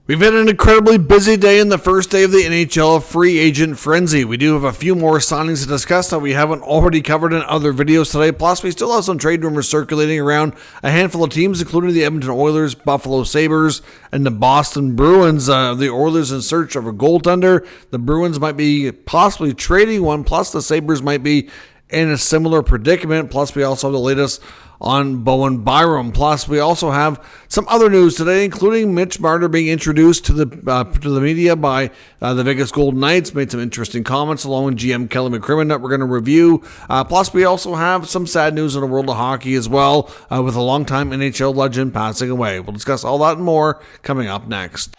We've had an incredibly busy day in the first day of the NHL free agent frenzy. We do have a few more signings to discuss that we haven't already covered in other videos today. Plus, we still have some trade rumors circulating around a handful of teams, including the Edmonton Oilers, Buffalo Sabres, and the Boston Bruins. The Oilers in search of a goaltender. The Bruins might be possibly trading one, plus the Sabres might be in a similar predicament. Plus, we also have the latest on Byram. Plus, we also have some other news today, including Mitch Marner being introduced to the media by the Vegas Golden Knights. Made some interesting comments along with GM Kelly McCrimmon that we're going to review. Plus, we also have some sad news in the world of hockey as well, with a longtime NHL legend passing away. We'll discuss all that and more coming up next.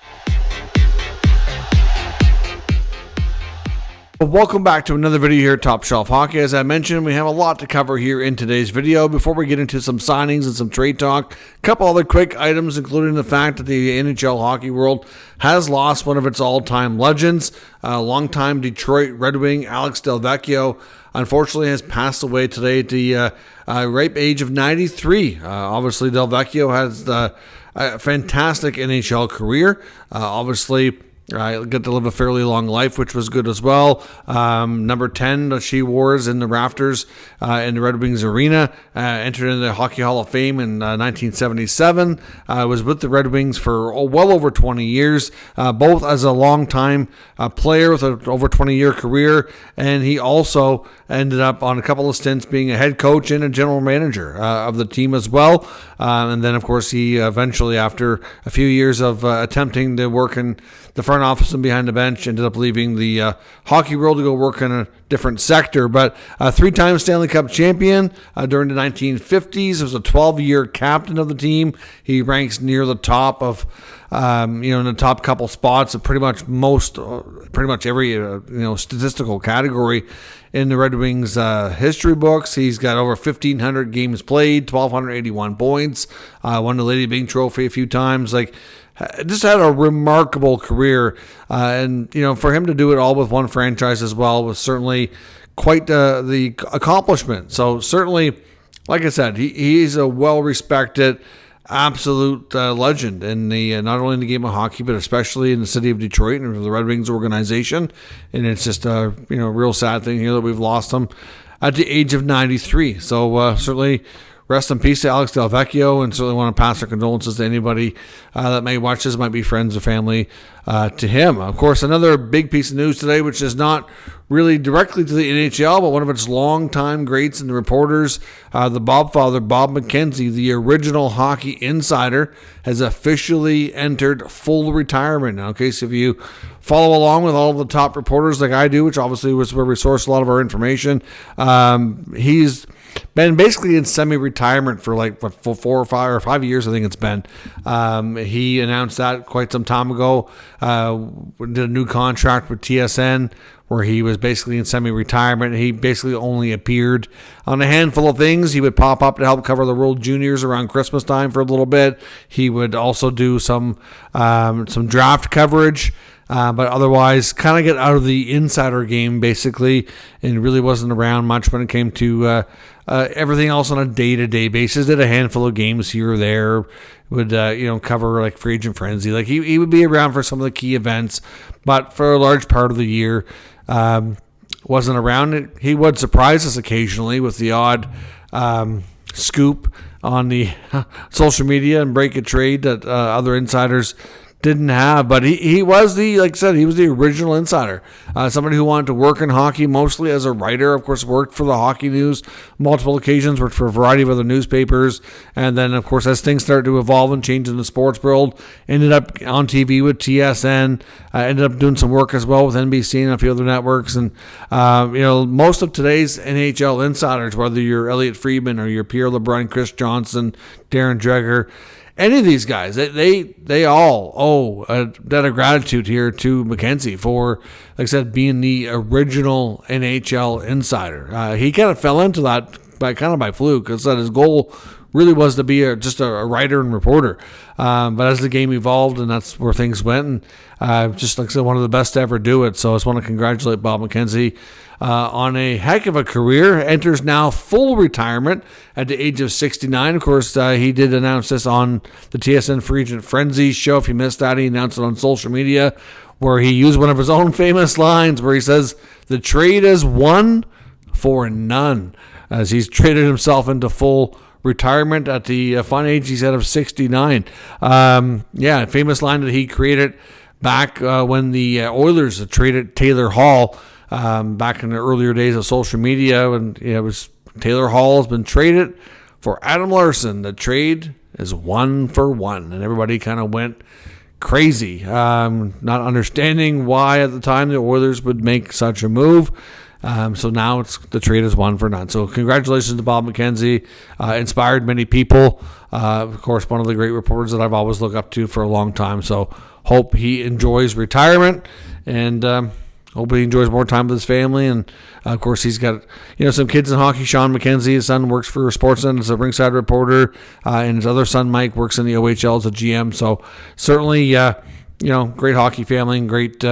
Welcome back to another video here at Top Shelf Hockey. As I mentioned, we have a lot to cover here in today's video. Before we get into some signings and some trade talk, a couple other quick items, including the fact that the NHL hockey world has lost one of its all-time legends. Longtime Detroit Red Wing Alex Delvecchio, unfortunately, has passed away today at the ripe age of 93. Obviously, Delvecchio has a fantastic NHL career. Obviously, I got to live a fairly long life, which was good as well. Number 10, the Shea Wars in the rafters in the Red Wings arena. Entered into the Hockey Hall of Fame in 1977. Was with the Red Wings for well over 20 years, both as a long-time player with an over 20-year career, and he also ended up on a couple of stints being a head coach and a general manager of the team as well. And then, of course, he eventually, after a few years of attempting to work in the front office and behind the bench, ended up leaving the hockey world to go work in a different sector. But a three-time Stanley Cup champion during the 1950s. Was a 12-year captain of the team. He ranks near the top of, in the top couple spots of pretty much every statistical category in the Red Wings history books. He's got over 1,500 games played, 1,281 points, won the Lady Byng Trophy a few times. Just had a remarkable career, and for him to do it all with one franchise as well was certainly quite the accomplishment. So certainly, like I said, he's a well-respected, absolute legend in the not only in the game of hockey, but especially in the city of Detroit and the Red Wings organization. And it's just a real sad thing here that we've lost him at the age of 93. So certainly, rest in peace to Alex Delvecchio, and certainly want to pass our condolences to anybody that may watch this, might be friends or family to him. Of course, another big piece of news today, which is not really directly to the NHL, but one of its longtime greats and reporters, the Bob father, Bob McKenzie, the original hockey insider, has officially entered full retirement. Now, in case if you follow along with all of the top reporters like I do, which obviously was where we source a lot of our information, he's been basically in semi-retirement for 4 or 5 years, I think it's been. He announced that quite some time ago. Did a new contract with TSN where he was basically in semi-retirement. He basically only appeared on a handful of things. He would pop up to help cover the World Juniors around Christmas time for a little bit. He would also do some draft coverage. But otherwise, kind of get out of the insider game, basically, and really wasn't around much when it came to everything else on a day-to-day basis. Did a handful of games here or there, would cover like free agent frenzy. Like he would be around for some of the key events, but for a large part of the year, wasn't around. He would surprise us occasionally with the odd scoop on the social media and break a trade that other insiders didn't have, but he was like I said, he was the original insider. Somebody who wanted to work in hockey mostly as a writer. Of course, worked for the Hockey News multiple occasions, worked for a variety of other newspapers, and then of course as things started to evolve and change in the sports world, ended up on TV with TSN, ended up doing some work as well with NBC and a few other networks. And most of today's NHL insiders, whether you're Elliot Friedman or you're Pierre LeBrun, Chris Johnson, Darren Dreger, any of these guys, they all owe a debt of gratitude here to McKenzie for, like I said, being the original NHL insider. He kind of fell into that by fluke, because his goal really was to be just a writer and reporter. But as the game evolved, and that's where things went, and just like I said, one of the best to ever do it. So I just want to congratulate Bob McKenzie on a heck of a career. Enters now full retirement at the age of 69. Of course, he did announce this on the TSN Free Agent Frenzy show. If you missed that, he announced it on social media, where he used one of his own famous lines where he says, "The trade is one for none," as he's traded himself into full retirement at the fine age, he said, of 69. Famous line that he created back when the Oilers traded Taylor Hall back in the earlier days of social media. And it was Taylor Hall has been traded for Adam Larsson. The trade is one for one. And everybody kind of went crazy, not understanding why at the time the Oilers would make such a move. So now the trade is one for none. So congratulations to Bob McKenzie. Inspired many people. Of course, one of the great reporters that I've always looked up to for a long time. So hope he enjoys retirement, and hope he enjoys more time with his family. And of course, he's got some kids in hockey. Sean McKenzie, his son, works for Sportsnet as a ringside reporter, and his other son Mike works in the OHL as a GM. So certainly, great hockey family and great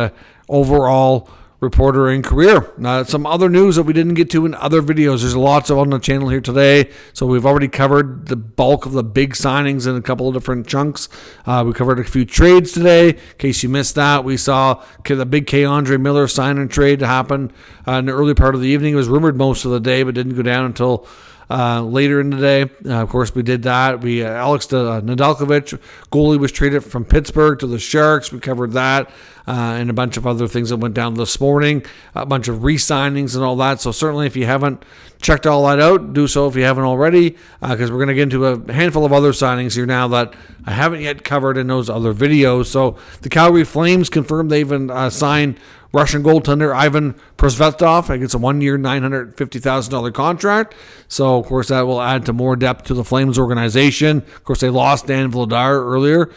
overall reporter and career. Some other news that we didn't get to in other videos. There's lots of on the channel here today. So we've already covered the bulk of the big signings in a couple of different chunks. We covered a few trades today. In case you missed that, we saw the big Andre Miller sign and trade happen in the early part of the evening. It was rumored most of the day, but didn't go down until later in the day. Of course, we did that. Alex Nedeljkovic, goalie, was traded from Pittsburgh to the Sharks. We covered that and a bunch of other things that went down this morning, a bunch of re-signings and all that. So certainly if you haven't checked all that out, do so if you haven't already, because we're going to get into a handful of other signings here now that I haven't yet covered in those other videos. So the Calgary Flames confirmed they even signed Russian goaltender Ivan Prosvetov. I guess a 1 year, $950,000 contract. So, of course, that will add to more depth to the Flames organization. Of course, they lost Dan Vladar earlier,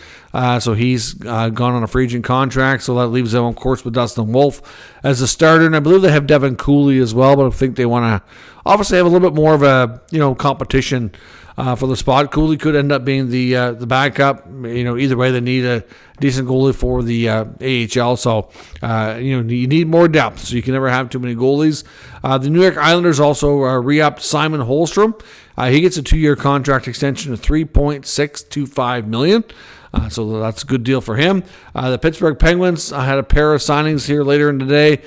so he's gone on a free agent contract. So that leaves them, of course, with Dustin Wolf as a starter. And I believe they have Devin Cooley as well, but I think they want to obviously have a little bit more of a competition for the spot. Cooley could end up being the backup. Either way, they need a decent goalie for the AHL. So, you need more depth. So you can never have too many goalies. The New York Islanders also re-upped Simon Holmstrom. He gets a 2-year contract extension of $3.625 million. So that's a good deal for him. The Pittsburgh Penguins had a pair of signings here later in the day,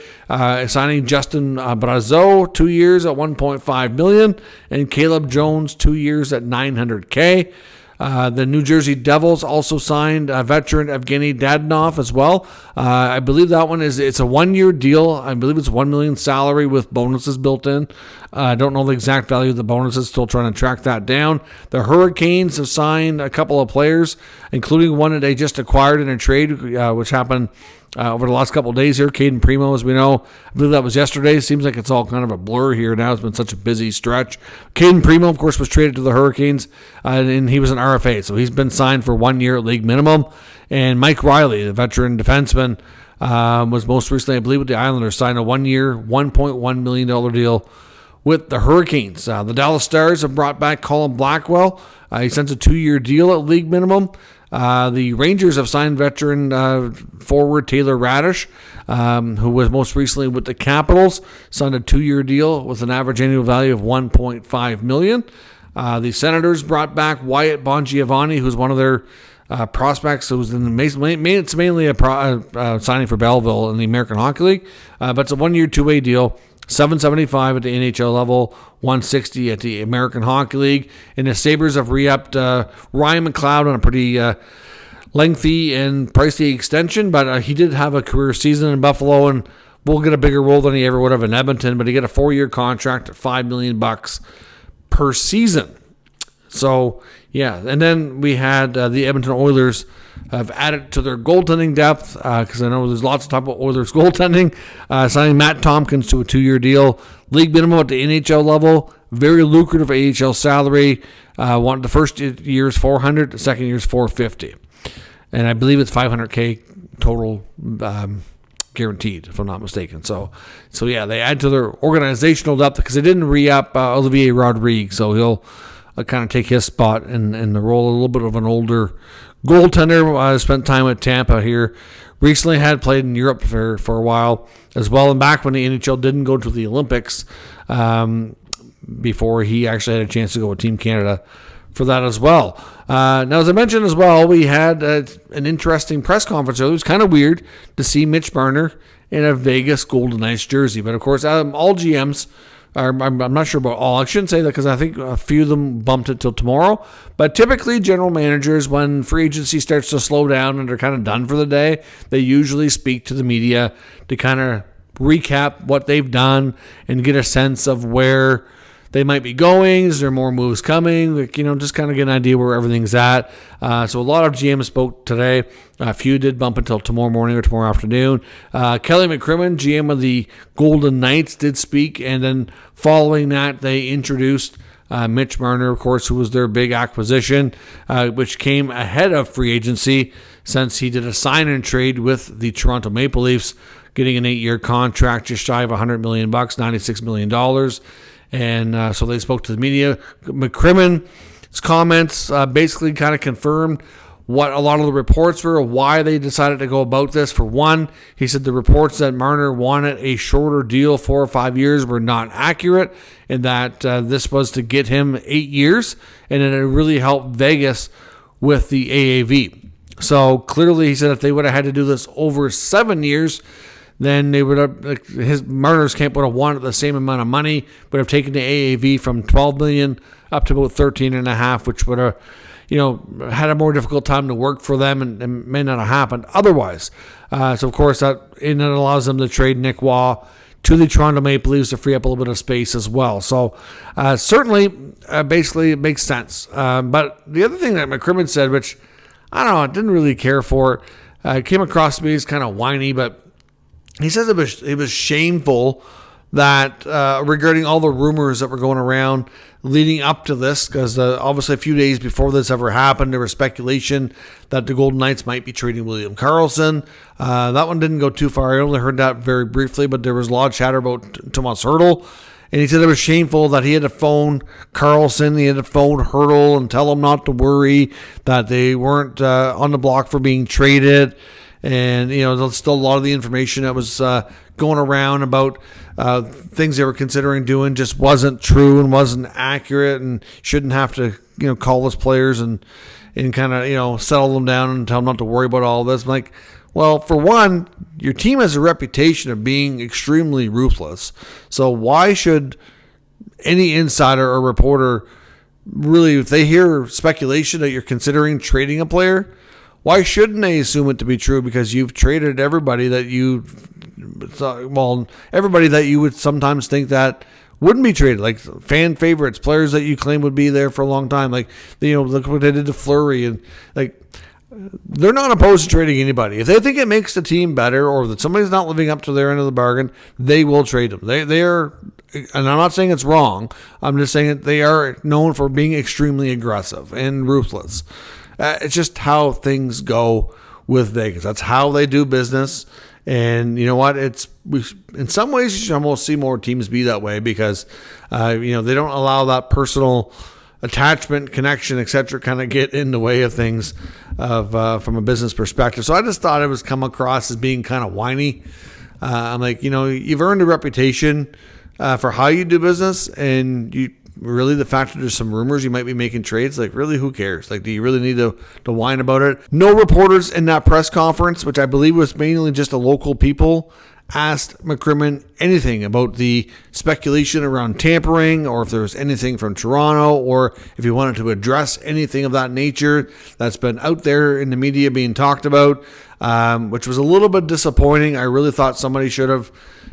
signing Justin Brazeau, 2 years at $1.5 million, and Caleb Jones, 2 years at $900K. The New Jersey Devils also signed veteran Evgeny Dadonov as well. I believe that one it's a 1 year deal. I believe it's $1 million salary with bonuses built in. I don't know the exact value of the bonuses. Still trying to track that down. The Hurricanes have signed a couple of players, including one that they just acquired in a trade, which happened over the last couple of days here. Caden Primo, as we know, I believe that was yesterday. Seems like it's all kind of a blur here now. It's been such a busy stretch. Caden Primo, of course, was traded to the Hurricanes, and he was an RFA, so he's been signed for 1 year at league minimum. And Mike Riley, the veteran defenseman, was most recently, I believe, with the Islanders, signed a 1 year, $1.1 million deal with the Hurricanes. The Dallas Stars have brought back Colin Blackwell. He signs a 2 year deal at league minimum. The Rangers have signed veteran forward Taylor Radish, who was most recently with the Capitals, signed a 2 year deal with an average annual value of $1.5 million. The Senators brought back Wyatt Bongiovanni, who's one of their prospects. It was it's mainly a signing for Belleville in the American Hockey League, but it's a 1 year, 2-way deal. $775 at the NHL level, $160 at the American Hockey League. And the Sabres have re-upped Ryan McLeod on a pretty lengthy and pricey extension, but he did have a career season in Buffalo and will get a bigger role than he ever would have in Edmonton, but he got a 4-year contract at $5 million per season. So, yeah. And then we had the Edmonton Oilers have added to their goaltending depth, because I know there's lots of talk about Oilers goaltending, signing Matt Tompkins to a 2 year deal, league minimum at the NHL level, very lucrative AHL salary. The first year is $400, the second year is $450, and I believe it's $500K total guaranteed, if I'm not mistaken. So yeah, they add to their organizational depth because they didn't re-up Olivier Rodrigue, so he'll kind of take his spot in the role. A little bit of an older goaltender. Spent time at Tampa here. Recently had played in Europe for a while as well. And back when the NHL didn't go to the Olympics, before he actually had a chance to go with Team Canada for that as well. Now, as I mentioned as well, we had an interesting press conference. It was kind of weird to see Mitch Marner in a Vegas Golden Knights jersey. But, of course, all GMs, I'm not sure about all. I shouldn't say that because I think a few of them bumped it till tomorrow. But typically, general managers, when free agency starts to slow down and they're kind of done for the day, they usually speak to the media to kind of recap what they've done and get a sense of where they might be going. Is there more moves coming? Just kind of get an idea where everything's at. So a lot of GMs spoke today. A few did bump until tomorrow morning or tomorrow afternoon. Kelly McCrimmon, GM of the Golden Knights, did speak. And then following that, they introduced Mitch Marner, of course, who was their big acquisition, which came ahead of free agency since he did a sign and trade with the Toronto Maple Leafs, getting an 8-year contract just shy of $100 million, $96 million. And so they spoke to the media. McCrimmon's comments basically kind of confirmed what a lot of the reports were, why they decided to go about this. For one, he said the reports that Marner wanted a shorter deal, 4 or 5 years, were not accurate, and that this was to get him 8 years, and then it really helped Vegas with the AAV. So clearly, he said if they would have had to do this over 7 years, then they would have, Marner's camp would have wanted the same amount of money, would have taken the AAV from $12 million up to about $13.5, which would have, had a more difficult time to work for them and may not have happened otherwise. So of course that allows them to trade Nick Waugh to the Toronto Maple Leafs to free up a little bit of space as well. So certainly, basically, it makes sense. But the other thing that McCrimmon said, which I don't know, I didn't really care for, came across to me as kind of whiny, but he says it was shameful that regarding all the rumors that were going around leading up to this, because obviously a few days before this ever happened, there was speculation that the Golden Knights might be trading William Karlsson. That one didn't go too far. I only heard that very briefly, but there was a lot of chatter about Thomas Hertl. And he said it was shameful that he had to phone Karlsson, he had to phone Hertl and tell them not to worry, that they weren't on the block for being traded. And, there's still a lot of the information that was going around about things they were considering doing just wasn't true and wasn't accurate, and shouldn't have to, call those players and kind of, settle them down and tell them not to worry about all this. I'm like, well, for one, your team has a reputation of being extremely ruthless. So why should any insider or reporter really, if they hear speculation that you're considering trading a player, why shouldn't they assume it to be true? Because you've traded everybody that everybody that you would sometimes think that wouldn't be traded, like fan favorites, players that you claim would be there for a long time. Like, look what they did to Fleury, and like, they're not opposed to trading anybody. If they think it makes the team better, or that somebody's not living up to their end of the bargain, they will trade them. They are, and I'm not saying it's wrong. I'm just saying that they are known for being extremely aggressive and ruthless. It's just how things go with Vegas. That's how they do business. And you know what? In some ways, you should almost see more teams be that way, because, they don't allow that personal attachment, connection, etc. kind of get in the way of things from a business perspective. So I just thought it was come across as being kind of whiny. I'm like, you've earned a reputation for how you do business, and really, the fact that there's some rumors you might be making trades, like, really, who cares? Like, do you really need to whine about it? No reporters in that press conference, which I believe was mainly just the local people, asked McCrimmon anything about the speculation around tampering, or if there was anything from Toronto, or if he wanted to address anything of that nature that's been out there in the media being talked about, which was a little bit disappointing. I really thought somebody should have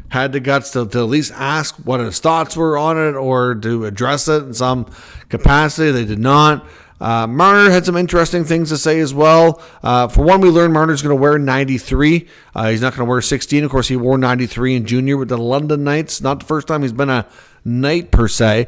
had the guts to at least ask what his thoughts were on it, or to address it in some capacity. They did not. Marner had some interesting things to say as well. For one, we learned Marner's going to wear 93. He's not going to wear 16. Of course, he wore 93 in junior with the London Knights. Not the first time he's been a Knight per se.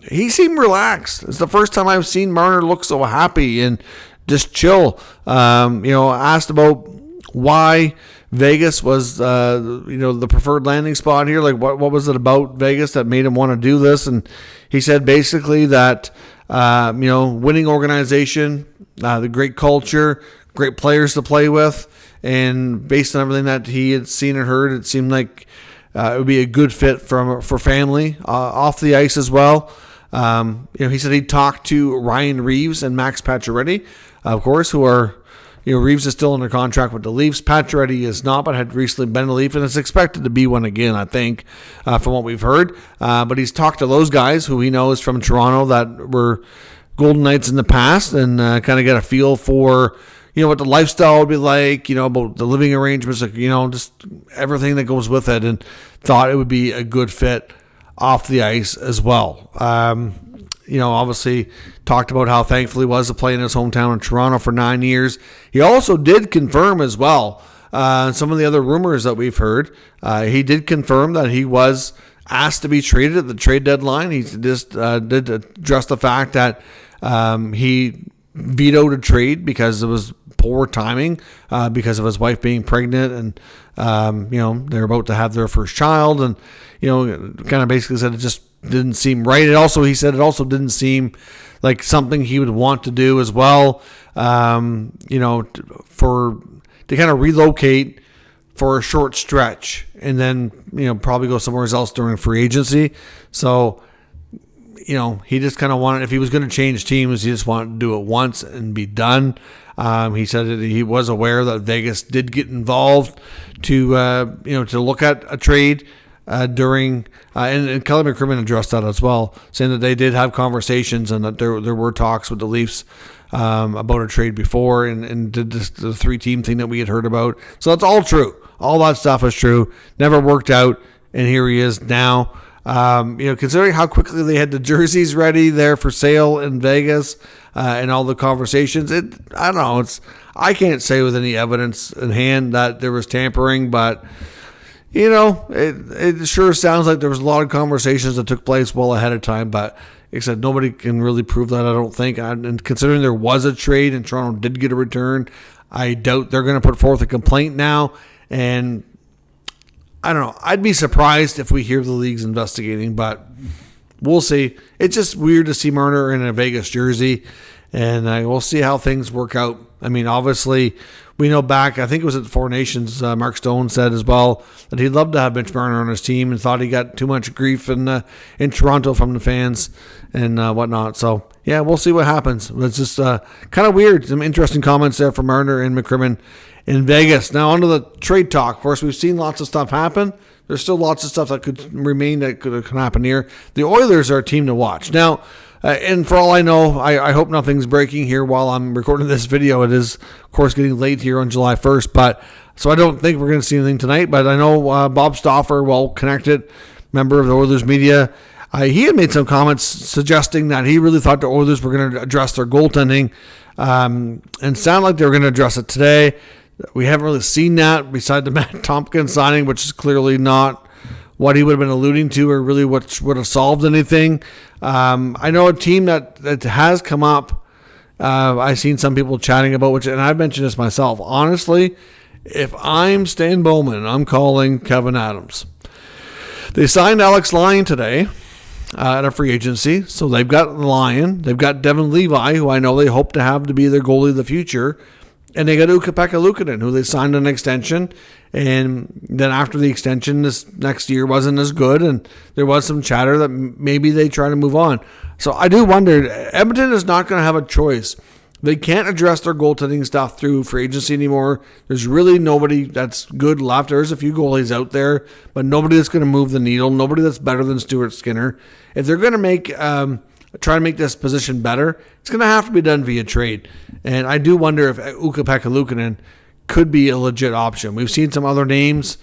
He seemed relaxed. It's the first time I've seen Marner look so happy and just chill. Asked about why Vegas was, the preferred landing spot here. Like, what was it about Vegas that made him want to do this? And he said basically that, winning organization, the great culture, great players to play with, and based on everything that he had seen and heard, it seemed like it would be a good fit for family off the ice as well. He said he talked to Ryan Reeves and Max Pacioretty, of course, who are, Reeves is still under contract with the Leafs. Pacioretty is not, but had recently been a Leaf and is expected to be one again, I think, from what we've heard. But he's talked to those guys who he knows from Toronto that were Golden Knights in the past, and kind of get a feel for, what the lifestyle would be like, about the living arrangements, just everything that goes with it, and thought it would be a good fit off the ice as well. Obviously talked about how thankful he was to play in his hometown in Toronto for 9 years. He also did confirm as well some of the other rumors that we've heard. He did confirm that he was asked to be traded at the trade deadline. He just did address the fact that he vetoed a trade because it was poor timing because of his wife being pregnant, and they're about to have their first child, and kind of basically said it just didn't seem right. He said it also didn't seem like something he would want to do as well, to kind of relocate for a short stretch and then probably go somewhere else during free agency. So he just kind of wanted, if he was going to change teams, he just wanted to do it once and be done. He said that he was aware that Vegas did get involved to look at a trade during, and Kelly McCrimmon addressed that as well, saying that they did have conversations and that there were talks with the Leafs about a trade before, and did the 3-team thing that we had heard about. So that's all true. All that stuff is true. Never worked out, and here he is now. Considering how quickly they had the jerseys ready there for sale in Vegas, and all the conversations, I don't know. I can't say with any evidence in hand that there was tampering, but it sure sounds like there was a lot of conversations that took place well ahead of time. But like I said, nobody can really prove that, I don't think. And considering there was a trade and Toronto did get a return, I doubt they're going to put forth a complaint now. And I don't know. I'd be surprised if we hear the league's investigating, but we'll see. It's just weird to see Marner in a Vegas jersey, and we'll see how things work out. I mean, obviously, we know back, I think it was at the Four Nations, Mark Stone said as well that he'd love to have Mitch Marner on his team and thought he got too much grief in Toronto from the fans and whatnot. So, yeah, we'll see what happens. It's just kind of weird. Some interesting comments there from Marner and McCrimmon in Vegas. Now, on to the trade talk. Of course, we've seen lots of stuff happen. There's still lots of stuff that could remain that could happen here. The Oilers are a team to watch. Now, and for all I know, I hope nothing's breaking here while I'm recording this video. It is, of course, getting late here on July 1st, but so I don't think we're going to see anything tonight. But I know Bob Stauffer, well-connected member of the Oilers media, he had made some comments suggesting that he really thought the Oilers were going to address their goaltending, and sound like they were going to address it today. We haven't really seen that beside the Matt Tompkins signing, which is clearly not what he would have been alluding to or really what would have solved anything. I know a team that has come up, I've seen some people chatting about, which, and I've mentioned this myself. Honestly, if I'm Stan Bowman, I'm calling Kevin Adams. They signed Alex Lyon today at a free agency, so they've got Lyon. They've got Devin Levi, who I know they hope to have to be their goalie of the future. And they got Ukko-Pekka Luukkonen, who they signed an extension. And then after the extension, this next year wasn't as good. And there was some chatter that maybe they try to move on. So I do wonder, Edmonton is not going to have a choice. They can't address their goaltending stuff through free agency anymore. There's really nobody that's good left. There's a few goalies out there, but nobody that's going to move the needle. Nobody that's better than Stuart Skinner. If they're going to try to make this position better, it's going to have to be done via trade. And I do wonder if Ukko-Pekka Luukkonen could be a legit option. We've seen some other names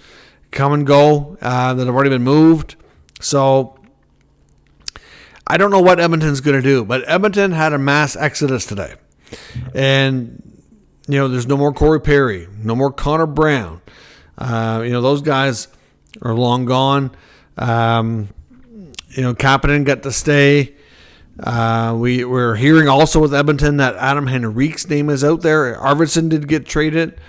come and go that have already been moved. So I don't know what Edmonton's going to do, but Edmonton had a mass exodus today. And, there's no more Corey Perry, no more Connor Brown. Those guys are long gone. Kapanen got to stay. We're hearing also with Edmonton that Adam Henrique's name is out there. Arvidsson did get traded.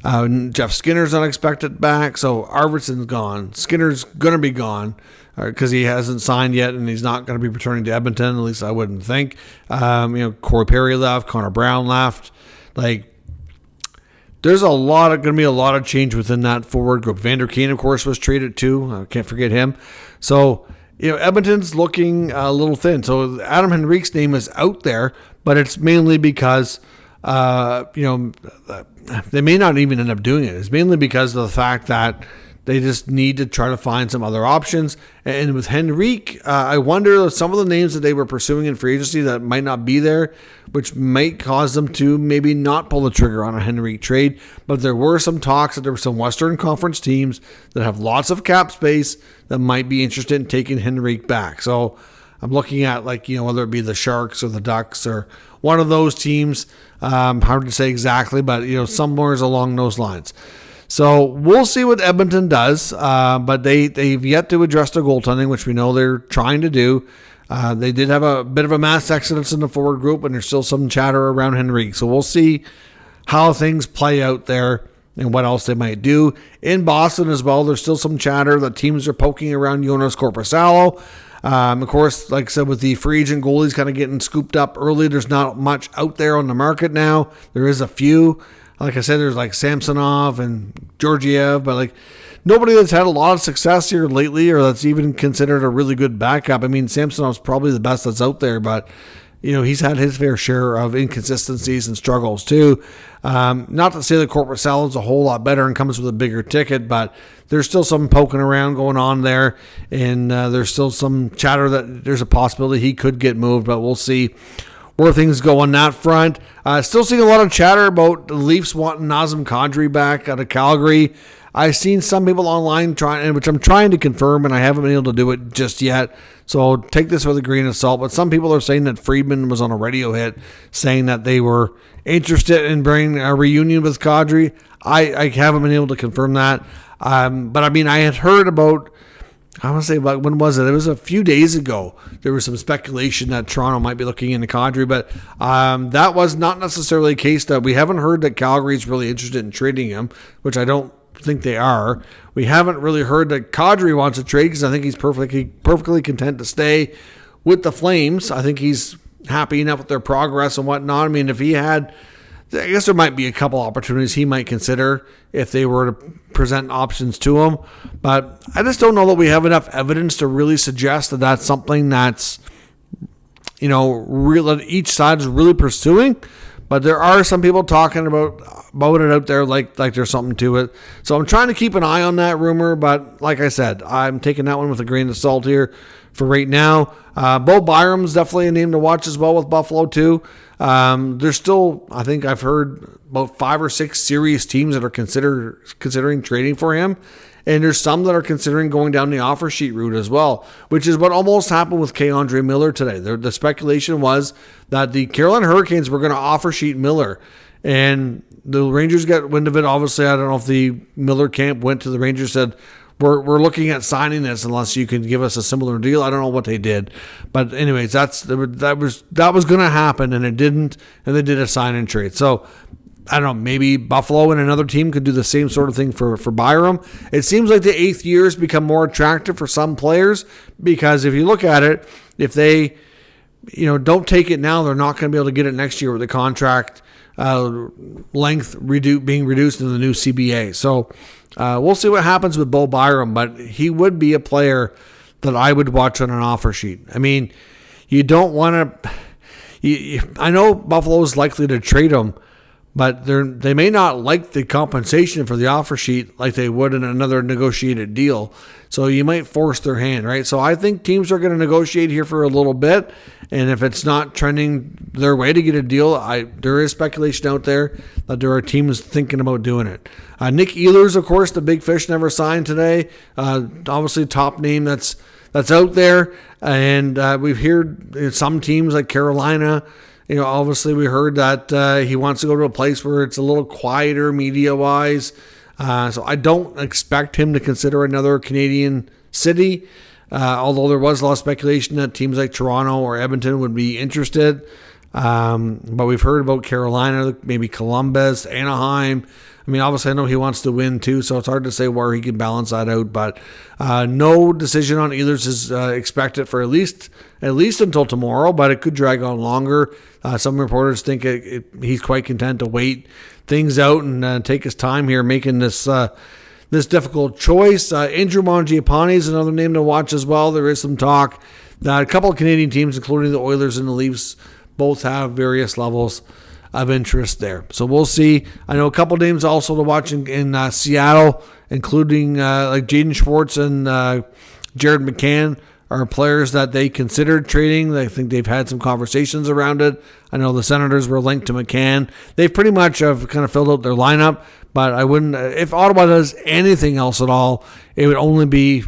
Jeff Skinner's unexpected back, so Arvidsson's gone. Skinner's going to be gone because he hasn't signed yet, and he's not going to be returning to Edmonton. At least I wouldn't think. Corey Perry left, Connor Brown left. There's going to be a lot of change within that forward group. Vander Kane, of course, was traded too. I can't forget him. So, Edmonton's looking a little thin. So Adam Henrique's name is out there, but it's mainly because, they may not even end up doing it. It's mainly because of the fact that they just need to try to find some other options. And with Henrique, I wonder if some of the names that they were pursuing in free agency that might not be there, which might cause them to maybe not pull the trigger on a Henrique trade. But there were some talks that there were some Western Conference teams that have lots of cap space that might be interested in taking Henrique back. So I'm looking at whether it be the Sharks or the Ducks or one of those teams. Hard to say exactly, but somewhere along those lines. So we'll see what Edmonton does, but they've yet to address their goaltending, which we know they're trying to do. They did have a bit of a mass exodus in the forward group, and there's still some chatter around Henrique. So we'll see how things play out there and what else they might do. In Boston as well, there's still some chatter that teams are poking around Jonas Korpisalo. Of course, like I said, with the free agent goalies kind of getting scooped up early, there's not much out there on the market now. There is a few. Like I said, there's Samsonov and Georgiev, but nobody that's had a lot of success here lately or that's even considered a really good backup. I mean, Samsonov's probably the best that's out there, but he's had his fair share of inconsistencies and struggles too. Not to say that Korpisalo's a whole lot better and comes with a bigger ticket, but there's still some poking around going on there, and there's still some chatter that there's a possibility he could get moved, but we'll see where things go on that front. Still seeing a lot of chatter about the Leafs wanting Nazem Kadri back out of Calgary. I've seen some people online which I'm trying to confirm, and I haven't been able to do it just yet. So take this with a grain of salt. But some people are saying that Friedman was on a radio hit saying that they were interested in bringing a reunion with Kadri. I haven't been able to confirm that. But I mean, I had heard about, I want to say, about when was it? It was a few days ago. There was some speculation that Toronto might be looking into Kadri, but that was not necessarily the case. That we haven't heard that Calgary is really interested in trading him, which I don't think they are. We haven't really heard that Kadri wants to trade because I think he's perfectly content to stay with the Flames. I think he's happy enough with their progress and whatnot. I mean, if he had, I guess there might be a couple opportunities he might consider if they were to present options to him. But I just don't know that we have enough evidence to really suggest that that's something that's, real, that each side is really pursuing. But there are some people talking about it out there like there's something to it. So I'm trying to keep an eye on that rumor. But like I said, I'm taking that one with a grain of salt here for right now. Bo Byram's definitely a name to watch as well with Buffalo too. There's still, I think I've heard about 5 or 6 serious teams that are considering trading for him. And there's some that are considering going down the offer sheet route as well, which is what almost happened with K-Andre Miller today. The speculation was that the Carolina Hurricanes were going to offer sheet Miller, and the Rangers got wind of it. Obviously, I don't know if the Miller camp went to the Rangers, said, we're looking at signing this unless you can give us a similar deal. I don't know what they did. But anyways, that was going to happen, and it didn't, and they did a sign and trade. So I don't know, maybe Buffalo and another team could do the same sort of thing for Byram. It seems like the 8th year has become more attractive for some players because if you look at it, if they don't take it now, they're not going to be able to get it next year with the contract length being reduced in the new CBA. So we'll see what happens with Bo Byram, but he would be a player that I would watch on an offer sheet. I mean, you don't want to... I know Buffalo is likely to trade him, but they may not like the compensation for the offer sheet like they would in another negotiated deal. So you might force their hand, right? So I think teams are going to negotiate here for a little bit. And if it's not trending their way to get a deal, there is speculation out there that there are teams thinking about doing it. Nick Ehlers, of course, the big fish, never signed today. Obviously, top name that's out there. And we've heard some teams like Carolina. Obviously we heard that he wants to go to a place where it's a little quieter media-wise. So I don't expect him to consider another Canadian city, although there was a lot of speculation that teams like Toronto or Edmonton would be interested. But we've heard about Carolina, maybe Columbus, Anaheim, I mean, obviously, I know he wants to win too, so it's hard to say where he can balance that out. But no decision on either's is expected for at least until tomorrow, but it could drag on longer. Some reporters think he's quite content to wait things out and take his time here making this difficult choice. Andrew Mangiapane is another name to watch as well. There is some talk that a couple of Canadian teams, including the Oilers and the Leafs, both have various levels of interest there. So we'll see. I know a couple names also to watch in Seattle, including like Jaden Schwartz and Jared McCann are players that they considered trading. I think they've had some conversations around it. I know the Senators were linked to McCann. They pretty much have kind of filled out their lineup, but I wouldn't, if Ottawa does anything else at all, it would only be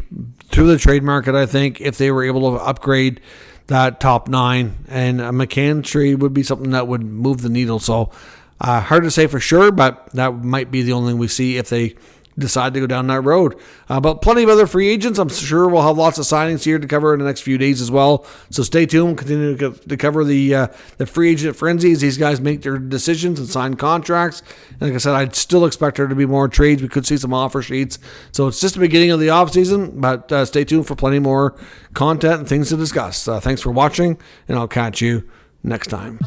through the trade market, I think, if they were able to upgrade that top 9, and a McCann trade would be something that would move the needle. So hard to say for sure, but that might be the only thing we see if they decide to go down that road. But plenty of other free agents. I'm sure we'll have lots of signings here to cover in the next few days as well. So stay tuned. We'll continue to cover the free agent frenzy as these guys make their decisions and sign contracts. And like I said, I'd still expect there to be more trades. We could see some offer sheets. So it's just the beginning of the offseason, but stay tuned for plenty more content and things to discuss. Thanks for watching, and I'll catch you next time.